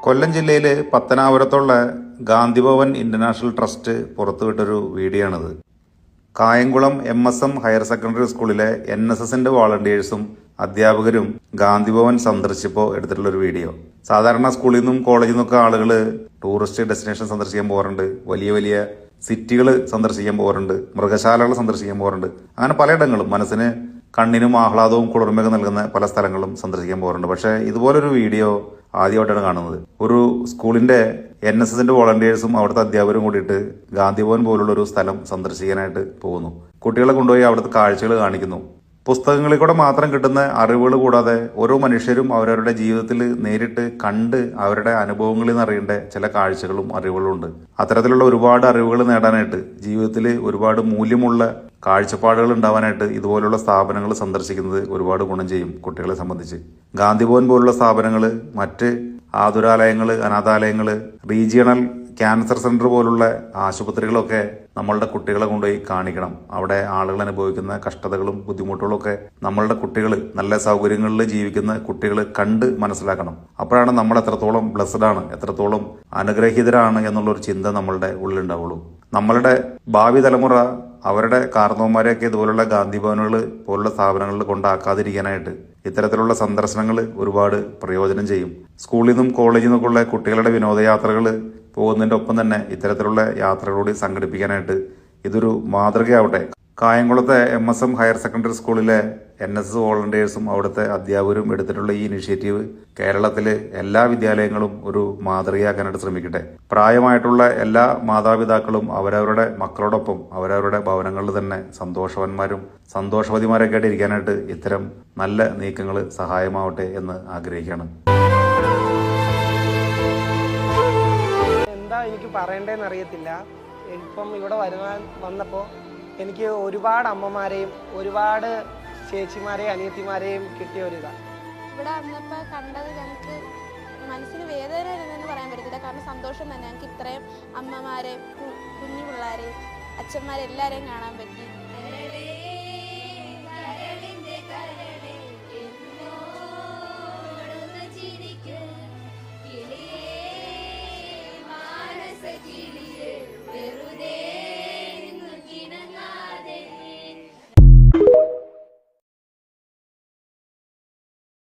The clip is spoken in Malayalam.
കൊല്ലം ജില്ലയിലെ പത്തനാപുരത്തുള്ള ഗാന്ധിഭവൻ ഇന്റർനാഷണൽ ട്രസ്റ്റ് പുറത്തുവിട്ടൊരു വീഡിയോ ആണിത്. കായംകുളം MSM ഹയർ സെക്കൻഡറി സ്കൂളിലെ NSSന്റെ വോളണ്ടിയേഴ്സും അധ്യാപകരും ഗാന്ധിഭവൻ സന്ദർശിച്ചപ്പോൾ എടുത്തിട്ടുള്ളൊരു വീഡിയോ. സാധാരണ സ്കൂളിൽ നിന്നും കോളേജിൽ നിന്നൊക്കെ ആളുകൾ ടൂറിസ്റ്റ് ഡെസ്റ്റിനേഷൻ സന്ദർശിക്കാൻ പോകാറുണ്ട്, വലിയ വലിയ സിറ്റികൾ സന്ദർശിക്കാൻ പോകാറുണ്ട്, മൃഗശാലകൾ സന്ദർശിക്കാൻ പോകാറുണ്ട്. അങ്ങനെ പലയിടങ്ങളും മനസ്സിന് കണ്ണിനും ആഹ്ലാദവും കുളിർമയൊക്കെ നൽകുന്ന പല സ്ഥലങ്ങളും സന്ദർശിക്കാൻ പോകാറുണ്ട്. പക്ഷേ ഇതുപോലൊരു വീഡിയോ ആദ്യമായിട്ടാണ് കാണുന്നത്. ഒരു സ്കൂളിന്റെ NSSന്റെ വോളണ്ടിയേഴ്സും അവിടുത്തെ അധ്യാപകരും കൂടിയിട്ട് ഗാന്ധിഭവൻ പോലുള്ള ഒരു സ്ഥലം സന്ദർശിക്കാനായിട്ട് പോകുന്നു. കുട്ടികളെ കൊണ്ടുപോയി അവിടുത്തെ കാഴ്ചകൾ കാണിക്കുന്നു. പുസ്തകങ്ങളിൽ കൂടെ മാത്രം കിട്ടുന്ന അറിവുകൾ കൂടാതെ ഓരോ മനുഷ്യരും അവരവരുടെ ജീവിതത്തിൽ നേരിട്ട് കണ്ട് അവരുടെ അനുഭവങ്ങളിൽ നിന്ന് അറിയേണ്ട ചില കാഴ്ചകളും അറിവുകളും ഉണ്ട്. അത്തരത്തിലുള്ള ഒരുപാട് അറിവുകൾ നേടാനായിട്ട്, ജീവിതത്തിൽ ഒരുപാട് മൂല്യമുള്ള കാഴ്ചപ്പാടുകൾ ഉണ്ടാവാനായിട്ട് ഇതുപോലുള്ള സ്ഥാപനങ്ങൾ സന്ദർശിക്കുന്നത് ഒരുപാട് ഗുണം ചെയ്യും കുട്ടികളെ സംബന്ധിച്ച്. ഗാന്ധിഭവൻ പോലുള്ള സ്ഥാപനങ്ങൾ, മറ്റ് ആതുരാലയങ്ങൾ, അനാഥാലയങ്ങൾ, റീജിയണൽ ക്യാൻസർ സെന്റർ പോലുള്ള ആശുപത്രികളൊക്കെ നമ്മളുടെ കുട്ടികളെ കൊണ്ടുപോയി കാണിക്കണം. അവിടെ ആളുകൾ അനുഭവിക്കുന്ന കഷ്ടതകളും ബുദ്ധിമുട്ടുകളും ഒക്കെ നമ്മളുടെ കുട്ടികൾ, നല്ല സൗകര്യങ്ങളിൽ ജീവിക്കുന്ന കുട്ടികൾ കണ്ട് മനസ്സിലാക്കണം. അപ്പോഴാണ് നമ്മൾ എത്രത്തോളം ബ്ലെസ്ഡ് ആണ്, എത്രത്തോളം അനുഗ്രഹീതരാണ് എന്നുള്ളൊരു ചിന്ത നമ്മളുടെ ഉള്ളിലുണ്ടാവുള്ളൂ. നമ്മളുടെ ഭാവി തലമുറ അവരുടെ കാരണവന്മാരെയൊക്കെ ഇതുപോലുള്ള ഗാന്ധിഭവനുകൾ പോലുള്ള സ്ഥാപനങ്ങളിൽ കൊണ്ടാക്കാതിരിക്കാനായിട്ട് ഇത്തരത്തിലുള്ള സന്ദർശനങ്ങൾ ഒരുപാട് പ്രയോജനം ചെയ്യും. സ്കൂളിൽ നിന്നും കോളേജിൽ നിന്നൊക്കെയുള്ള കുട്ടികളുടെ വിനോദയാത്രകൾ പോകുന്നതിൻ്റെ ഒപ്പം തന്നെ ഇത്തരത്തിലുള്ള യാത്രകളോട് സംഘടിപ്പിക്കാനായിട്ട് ഇതൊരു മാതൃകയാവട്ടെ. കായംകുളത്തെ MSM ഹയർ സെക്കൻഡറി സ്കൂളിലെ NSS വോളണ്ടിയേഴ്സും അവിടുത്തെ അധ്യാപകരും എടുത്തിട്ടുള്ള ഈ ഇനിഷ്യേറ്റീവ് കേരളത്തിലെ എല്ലാ വിദ്യാലയങ്ങളും ഒരു മാതൃകയാക്കാനായിട്ട് ശ്രമിക്കട്ടെ. പ്രായമായിട്ടുള്ള എല്ലാ മാതാപിതാക്കളും അവരവരുടെ മക്കളോടൊപ്പം അവരവരുടെ ഭവനങ്ങളിൽ തന്നെ സന്തോഷവാന്മാരും സന്തോഷവതിമാരൊക്കെ ആയിട്ട് ഇരിക്കാനായിട്ട് ഇത്തരം നല്ല നീക്കങ്ങൾ സഹായമാവട്ടെ എന്ന് ആഗ്രഹിക്കുകയാണ്. എന്താ എനിക്ക് പറയേണ്ടതെന്ന് അറിയത്തില്ല. ഇപ്പം ഇവിടെ വന്നപ്പോൾ എനിക്ക് ഒരുപാട് അമ്മമാരെയും ഒരുപാട് ചേച്ചിമാരെയും അനിയത്തിമാരെയും കിട്ടിയ ഒരിതാണ്. ഇവിടെ വന്നപ്പോൾ കണ്ടത് ഞങ്ങൾക്ക് മനസ്സിന് വേദന എന്ന് പറയാൻ പറ്റത്തില്ല. കാരണം സന്തോഷം തന്നെ. ഞങ്ങൾക്ക് ഇത്രയും അമ്മമാരെ, കുഞ്ഞു പിള്ളേരെയും അച്ഛന്മാരെ എല്ലാവരെയും കാണാൻ പറ്റി.